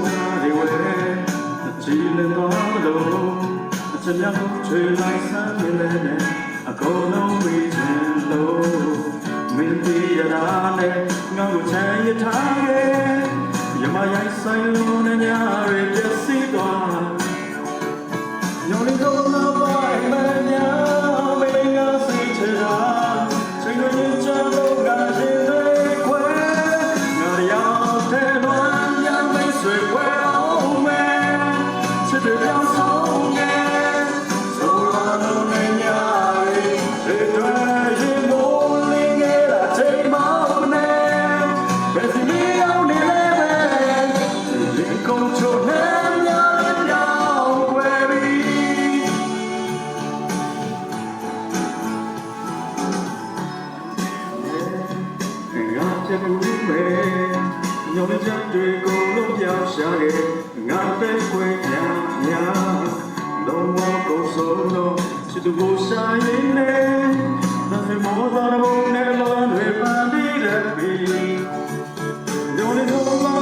နာတွေဝဲကြည်လင်သွားလို့အချက်များကိုချွေလိုက်ဆန်းနေလေအကုန်လုံးပြီးချင်လို့မင်းပြည်ရတာနဲ့ငါ့ကိုချမ်းရထားခဲ့ရမရိုက်ဆိုင်လို့နဲ့ညာတွေပြည့်စည်သွားညောင်လေးကိုနာပါမညာမင်းငါစိတ်ချရာချိန်ရင်းချလို့ငါရှင်တွေခွဲငါရောက်တဲ့တော့ညမိတ်ဆွေခွဲအောင်မယ်ချစ်တွေပြောင်းဆုံးနေဆိုလာလို့နဲ့ညာတွေတွေရင်မိုးလင်းခဲ့တာချိန်မောင်းနေဘယ်စီမီအောင်နေလဲဒီကုန်ချိုနဲ့ညာပြောင်းခွဲပြီးငါပြတ်ဘူးပဲညောင်ချက်တွေကိုလုံးပြောင်းရှာခဲ့ငါပဲခွဲညာညာလုံးဝကိုစိုးလို့ချစ်သူကိုရှာရင်းနဲ့ဒါပေမဲ့မောသာဘုံနဲ့လောတွေပန်းပြီးတဲ့ပြီညောင်လေးကို